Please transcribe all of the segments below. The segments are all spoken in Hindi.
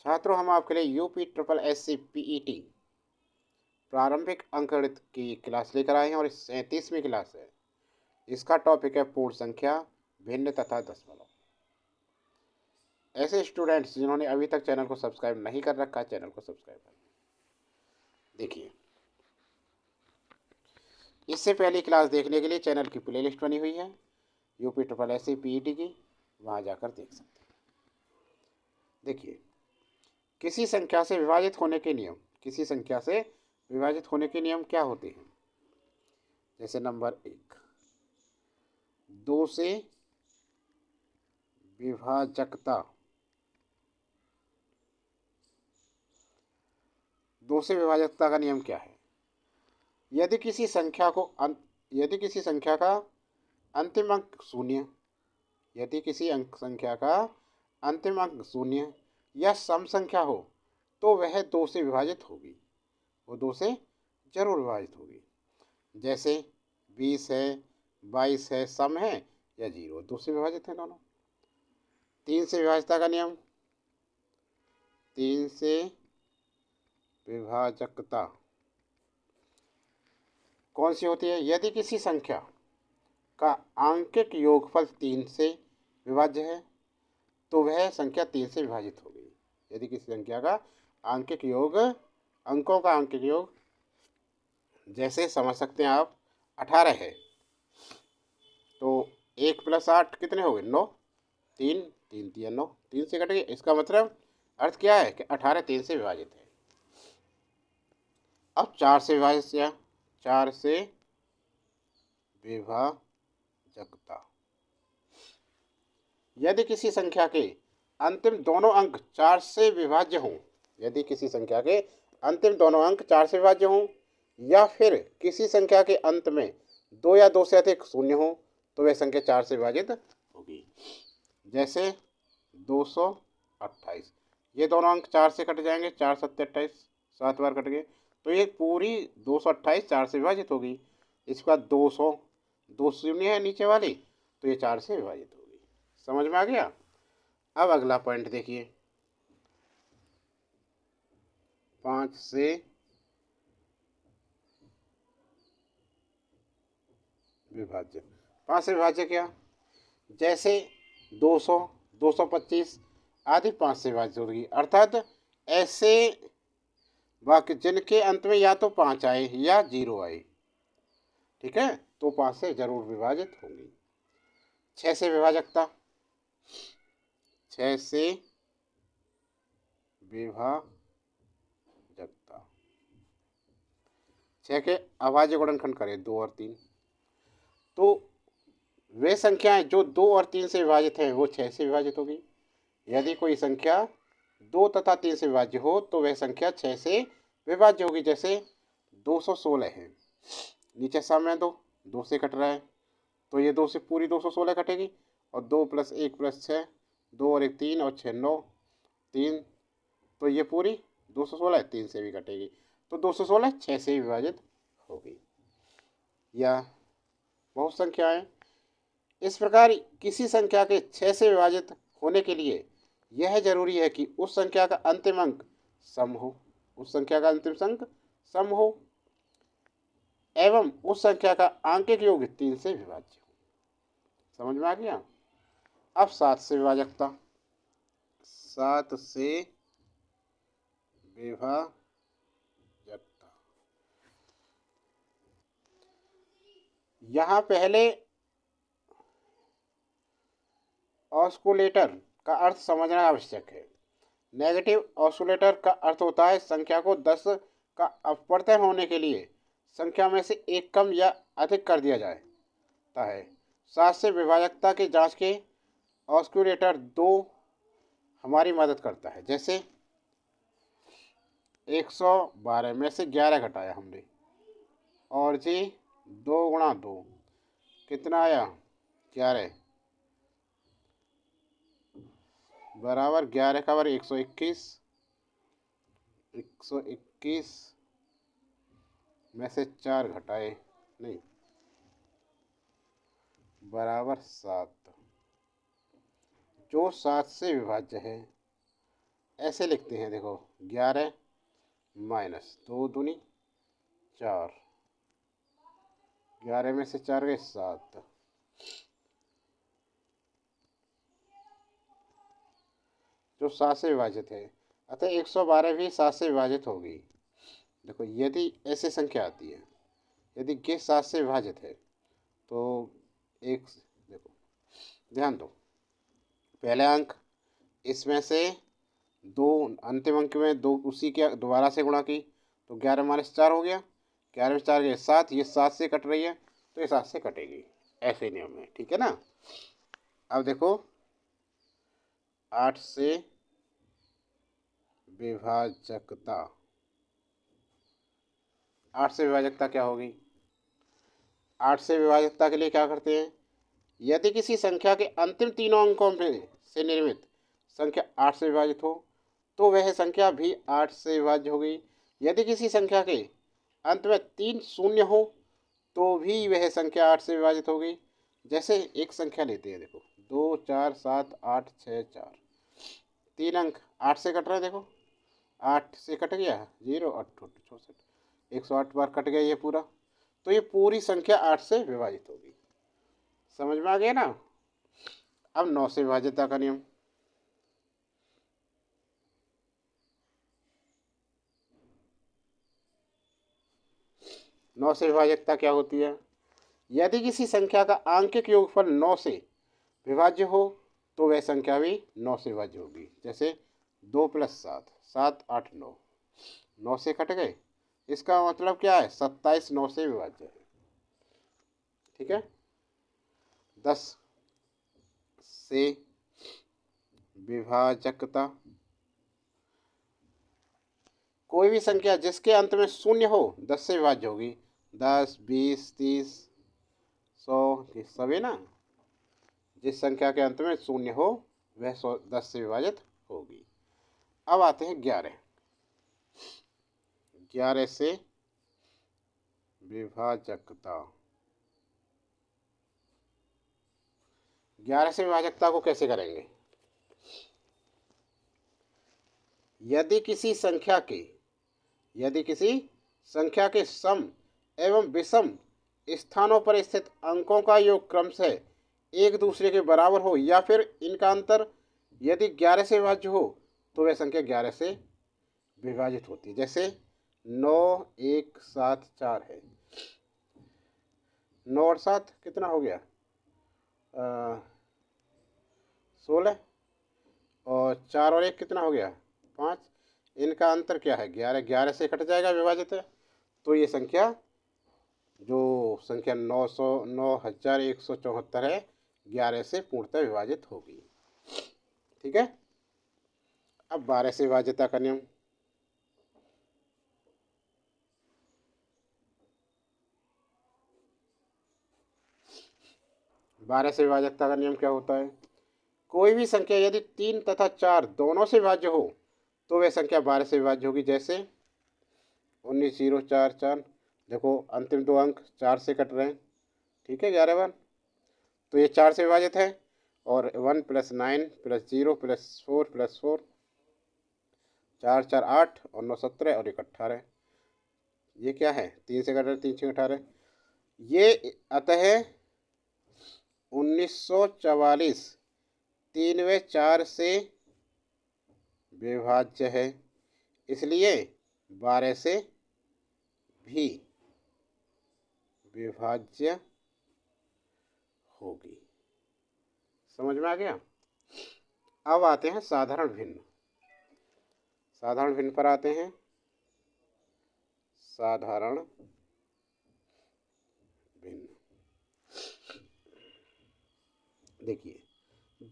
छात्रों, हम आपके लिए UP triple S C PET प्रारंभिक अंकगणित की क्लास लेकर आए हैं और 37वीं क्लास है। इसका टॉपिक है पूर्ण संख्या, भिन्न तथा दशमलव। ऐसे स्टूडेंट्स जिन्होंने अभी तक चैनल को सब्सक्राइब नहीं कर रखा, चैनल को सब्सक्राइब कर देखिए। इससे पहली क्लास देखने के लिए चैनल की प्लेलिस्ट बनी हुई है UP triple S C PET की, वहाँ जाकर देख सकते हैं। देखिए, किसी संख्या से विभाजित होने के नियम, किसी संख्या से विभाजित होने के नियम क्या होते हैं? जैसे नंबर 1, 2 से विभाजकता। 2 से विभाजकता का नियम क्या है? यदि किसी संख्या का अंतिम अंक शून्य, यदि किसी संख्या का अंतिम अंक शून्य या सम संख्या हो तो वह 2 से विभाजित होगी, वो 2 से जरूर विभाजित होगी। जैसे 20 है, 22 है, सम है या 0, 2 से विभाजित है दोनों। 3 से विभाजकता का नियम, 3 से विभाजकता कौन सी होती है? यदि किसी संख्या का आंकिक योगफल 3 से विभाज्य है तो वह संख्या 3 से विभाजित होगी। यदि किसी संख्या का आंकिक योग, अंकों का आंकिक योग, जैसे समझ सकते हैं आप 18 है तो 1 + 8 कितने हो गए? 9। 3 3 3 9, 3 से कट गए। इसका मतलब अर्थ क्या है कि 18 3 से विभाजित है। अब 4 से विभाजित, या 4 से विभाजकता, यदि किसी संख्या के अंतिम दोनों अंक 4 से विभाज्य हों, यदि किसी संख्या के अंतिम दोनों अंक 4 से विभाज्य हों या फिर किसी संख्या के अंत में 2 या 2 से अधिक शून्य हो तो वह संख्या 4 से विभाजित होगी। जैसे 228, ये दोनों अंक 4 से कट जाएंगे, 4 7 28, 7 बार कट गए, तो ये पूरी 228 4 से विभाजित होगी। इसके बाद 200, 2 शून्य है नीचे वाली, तो ये 4 से विभाजित होगी। समझ में आ गया? अब अगला पॉइंट देखिए, 5 से विभाज्य। 5 से विभाज्य क्या? जैसे 200, 225 आदि 5 से विभाजित होगी। अर्थात ऐसे वाक्य जिनके अंत में या तो 5 आए या 0 आए, ठीक है, तो 5 से जरूर विभाजित होंगी। 6 से विभाजकता, 6 से विभाजकता, 6 के अभाज्य गुणनखंड करें 2 और 3, तो वे संख्याएं जो 2 और 3 से विभाजित हैं वो 6 से विभाजित होगी। यदि कोई संख्या 2 तथा 3 से विभाज्य हो तो वह संख्या 6 से विभाज्य होगी। जैसे 216 है, नीचे सामने 2 से कट रहा है, तो ये 2 से पूरी 216 कटेगी, और 2 + 1 + 6, 2 और 1 3 और 6 9, 3, तो ये पूरी 216 3 से भी कटेगी, तो 216 6 से विभाजित होगी। या बहुत संख्याएं। इस प्रकार किसी संख्या के 6 से विभाजित होने के लिए यह जरूरी है कि उस संख्या का अंतिम अंक सम हो, उस संख्या का अंतिम अंक सम हो एवं उस संख्या का आंकिक योग 3 से विभाज्य हो। समझ में आ गया? अब 7 से विभाजकता, 7 से विभाजकता, यहाँ पहले ऑस्कुलेटर का अर्थ समझना आवश्यक है। नेगेटिव ऑस्कुलेटर का अर्थ होता है संख्या को 10 का अपवर्तन होने के लिए संख्या में से एक कम या अधिक कर दिया जाता है। 7 से विभाजकता की जांच के ऑस्कुलेटर 2 हमारी मदद करता है। जैसे 112 में से 11 घटाया हमने, और जी 2 × 2 कितना आया? 11 बराबर 11 का वर्ग 121, 121 में से 4 घटाए नहीं बराबर 7, जो 7 से विभाज्य है ऐसे लिखते हैं, देखो 11 माइनस 2 दूनी 4, 11 में से 4 गए 7, जो 7 से विभाजित है, अतः 112 भी 7 से विभाजित होगी। देखो यदि ऐसे संख्या आती है, यदि ये 7 से विभाजित है तो एक, देखो ध्यान दो, पहले अंक इसमें से दो, अंतिम अंक में दो उसी के दोबारा से गुणा की तो 11 माइनस 4 हो गया, 11 में 4 गए 7, ये 7 से कट रही है तो ये 7 से कटेगी, ऐसे नियम है, ठीक है ना। अब देखो 8 से विभाजकता, 8 से विभाजकता क्या होगी? 8 से विभाजकता के लिए क्या करते हैं, यदि किसी संख्या के अंतिम तीनों अंकों में से निर्मित संख्या 8 से विभाजित हो तो वह संख्या भी 8 से विभाज्य होगी। यदि किसी संख्या के अंत में 3 शून्य हो तो भी वह संख्या 8 से विभाजित होगी। जैसे एक संख्या लेते हैं, देखो 2 4 7 8 6 4, 3 अंक 8 से कट रहे हैं, देखो 8 से कट गया 0 8 64, 108 बार कट गया ये पूरा, तो ये पूरी संख्या 8 से विभाजित होगी। समझ में आ गया ना। अब 9 से विभाज्यता का नियम, नौ से विभाज्यता क्या होती है, यदि किसी संख्या का आंकिक योगफल 9 से विभाज्य हो तो वह संख्या भी 9 से विभाज्य होगी। जैसे 2 + 7, 7 8 9, 9 से कट गए, इसका मतलब क्या है 27 9 से विभाज्य है, ठीक है। 10 से विभाजकता, कोई भी संख्या जिसके अंत में शून्य हो 10 से विभाज्य होगी। 10 20 30 100 ये सभी ना, जिस संख्या के अंत में शून्य हो वह 10 से विभाजित होगी। अब आते हैं 11, 11 से विभाजकता, 11 से विभाजकता को कैसे करेंगे, यदि किसी संख्या के सम एवं विषम स्थानों पर स्थित अंकों का योग क्रमशः एक दूसरे के बराबर हो या फिर इनका अंतर यदि 11 से विभाज्य हो तो वह संख्या 11 से विभाजित होती है। जैसे 9 1 7 4 है, 9 और 7 कितना हो गया 16, और 4 और 1 कितना हो गया 5, इनका अंतर क्या है 11, 11 से कट जाएगा, विभाजित है, तो ये संख्या जो संख्या 9174 है 11 से पूर्णतः विभाजित होगी, ठीक है। अब 12 से विभाज्यता का नियम, बारह से विभाज्यता का नियम क्या होता है, कोई भी संख्या यदि 3 तथा 4 दोनों से विभाज्य हो तो वह संख्या 12 से विभाज्य होगी। जैसे 19 0 4 4, देखो अंतिम दो अंक 4 से कट रहे हैं, ठीक है 11 बार, तो ये 4 से विभाजित है, और 1 + 9 + 0 + 4 + 4, 4 4 8 और 9 17 और 1 18, ये क्या है 3 से कट रहे, 3 6 18, ये अतः 1944 3 व 4 से विभाज्य है, इसलिए 12 से भी विभाज्य होगी। समझ में आ गया। अब आते हैं साधारण भिन्न, साधारण भिन्न पर आते हैं। साधारण भिन्न, देखिए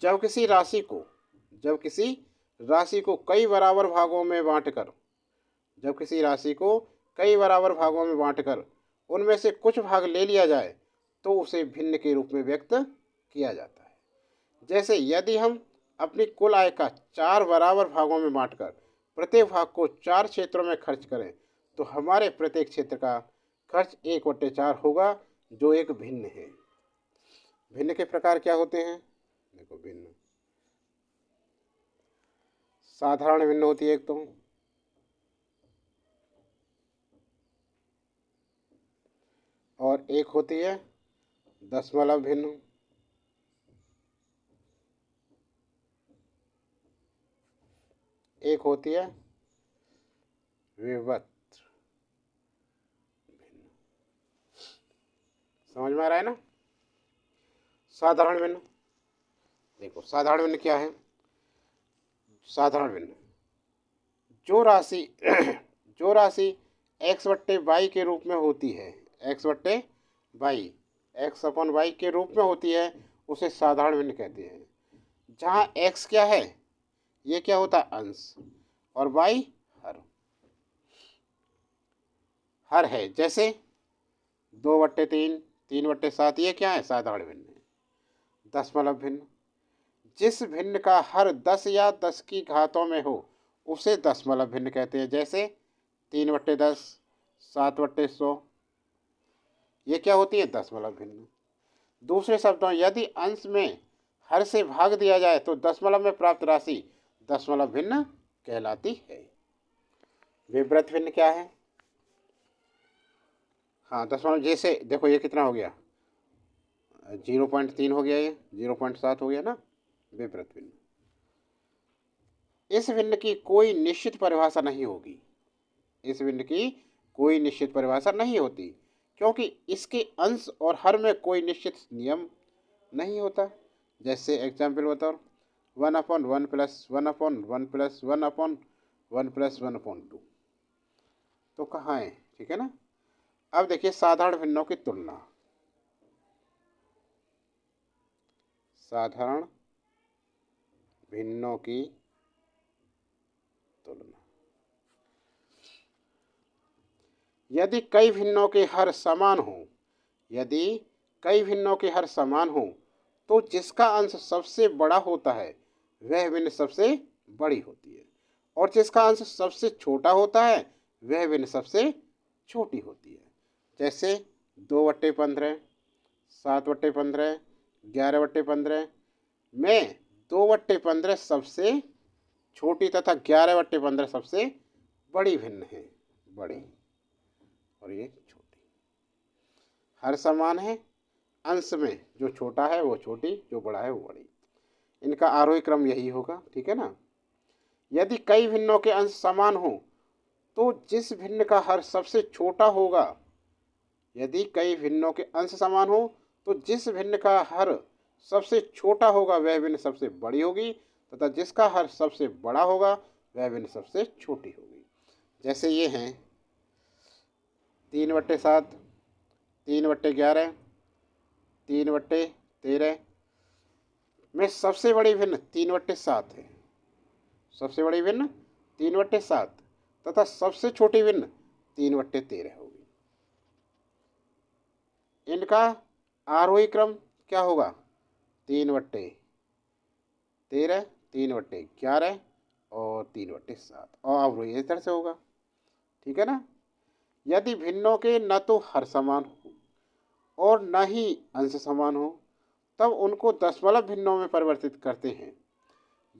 जब किसी राशि को कई बराबर भागों में बांटकर उनमें से कुछ भाग ले लिया जाए तो उसे भिन्न के रूप में व्यक्त किया जाता है। जैसे यदि हम अपनी कुल आय का 4 बराबर भागों में बांटकर प्रत्येक भाग को 4 क्षेत्रों में खर्च करें तो हमारे प्रत्येक क्षेत्र का खर्च 1/4 होगा, जो एक भिन्न है। भिन्न के प्रकार क्या होते हैं, देखो भिन्न साधारण भिन्न होती है एक तो, और एक होती है दशमलव भिन्न। एक होती है विभक्त भिन्न। समझ में आ रहा है ना। साधारण भिन्न, देखो साधारण भिन्न क्या है। साधारण भिन्न जो राशि जो राशि एक्स बट्टे वाई के रूप में होती है, एक्स बट्टे वाई, एक्स अपन वाई के रूप में होती है, उसे साधारण भिन्न कहते हैं। जहाँ एक्स क्या है, ये क्या होता है अंश, और वाई हर, हर है। जैसे 2/3, 3/7, ये क्या है साधारण भिन्न है। दशमलव भिन्न, जिस भिन्न का हर 10 या 10 की घातों में हो उसे दशमलव भिन्न कहते हैं। जैसे 3/10, 7/100, ये क्या होती है दशमलव भिन्न। दूसरे शब्दों यदि अंश में हर से भाग दिया जाए तो दशमलव में प्राप्त राशि दशमलव भिन्न कहलाती है। विवर्त भिन्न क्या है। हाँ दशमलव, जैसे देखो ये कितना हो गया, 0.3 हो गया, ये 0.7 हो गया ना, विवर्त भिन्न। इस भिन्न की कोई निश्चित परिभाषा नहीं होगी, इस भिन्न की कोई निश्चित परिभाषा नहीं होती, क्योंकि इसके अंश और हर में कोई निश्चित नियम नहीं होता। जैसे एग्जाम्पल बताओ, 1/1 + 1/1 + 1/1 + 1/2, तो कहाँ है, ठीक है ना। अब देखिए साधारण भिन्नों की तुलना। साधारण भिन्नों की तुलना, यदि कई भिन्नों के हर समान हो, यदि कई भिन्नों के हर समान हो तो जिसका अंश सबसे बड़ा होता है वह भिन्न सबसे बड़ी होती है, और जिसका अंश सबसे छोटा होता है वह भिन्न सबसे छोटी होती है। जैसे 2/15, 7/15, 11/15 में 2/15 सबसे छोटी तथा 11/15 सबसे बड़ी भिन्न है, बड़ी, और ये छोटी। हर समान है, अंश में जो छोटा है वो छोटी, जो बड़ा है वो बड़ी। इनका आरोही क्रम यही होगा, ठीक है ना। यदि कई भिन्नों के अंश समान हो तो जिस भिन्न का हर सबसे छोटा होगा, यदि कई भिन्नों के अंश समान हो तो जिस भिन्न का हर सबसे छोटा होगा वह भिन्न सबसे बड़ी होगी, तथा जिसका हर सबसे बड़ा होगा वह भिन्न सबसे छोटी होगी। जैसे ये हैं 3/7, 3/11, 3/13 में सबसे बड़ी भिन्न 3/7 है, सबसे बड़ी भिन्न 3/7 तथा सबसे छोटी भिन्न 3/13 होगी। इनका आरोही क्रम क्या होगा, 3/13, 3/11 और 3/7, और अवरोही इस तरह से होगा, ठीक है ना। यदि भिन्नों के न तो हर समान हो और न ही अंश समान हो तब उनको दशमलव भिन्नों में परिवर्तित करते हैं।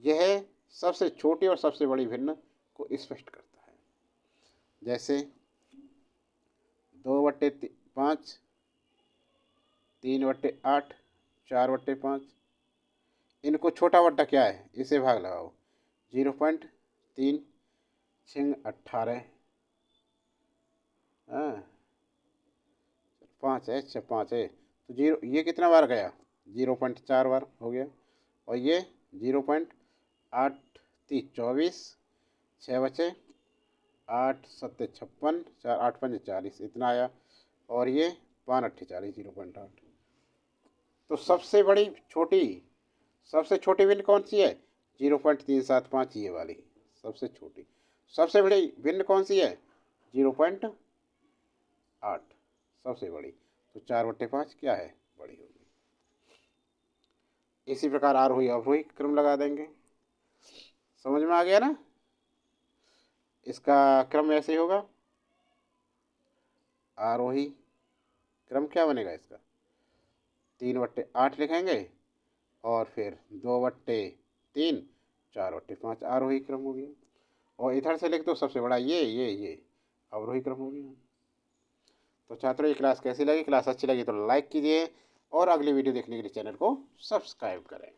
यह सबसे छोटी और सबसे बड़ी भिन्न को स्पष्ट करता है। जैसे 2/5, 3/8, 4/5, इनको छोटा बट्टा क्या है, इसे भाग लगाओ, 0.3 6 18, 5 है, अच्छा 5 है, तो 0, ये कितना बार गया, 0.4 बार हो गया, और ये 0.8 30 24, 6 बचे, 8 7 56, 4 8 5 40, इतना आया, और ये 5 8 40, 0.8। तो सबसे बड़ी छोटी, सबसे छोटी भिन्न कौन सी है, 0.375, ये वाली सबसे छोटी। सबसे बड़ी भिन्न कौन सी है, 0.8 सबसे बड़ी, तो 4/5 क्या है, बड़ी होगी। इसी प्रकार आरोही अवरोही क्रम लगा देंगे। समझ में आ गया ना। इसका क्रम ऐसे ही होगा, आरोही क्रम क्या बनेगा इसका, 3/8 लिखेंगे, और फिर 2/3 4 बट्टे 5 आरोही क्रम हो गया। और इधर से लिख दो सबसे बड़ा ये अवरोही क्रम हो गया। तो छात्रों ये क्लास कैसी लगी? क्लास अच्छी लगी तो लाइक कीजिए और अगली वीडियो देखने के लिए चैनल को सब्सक्राइब करें।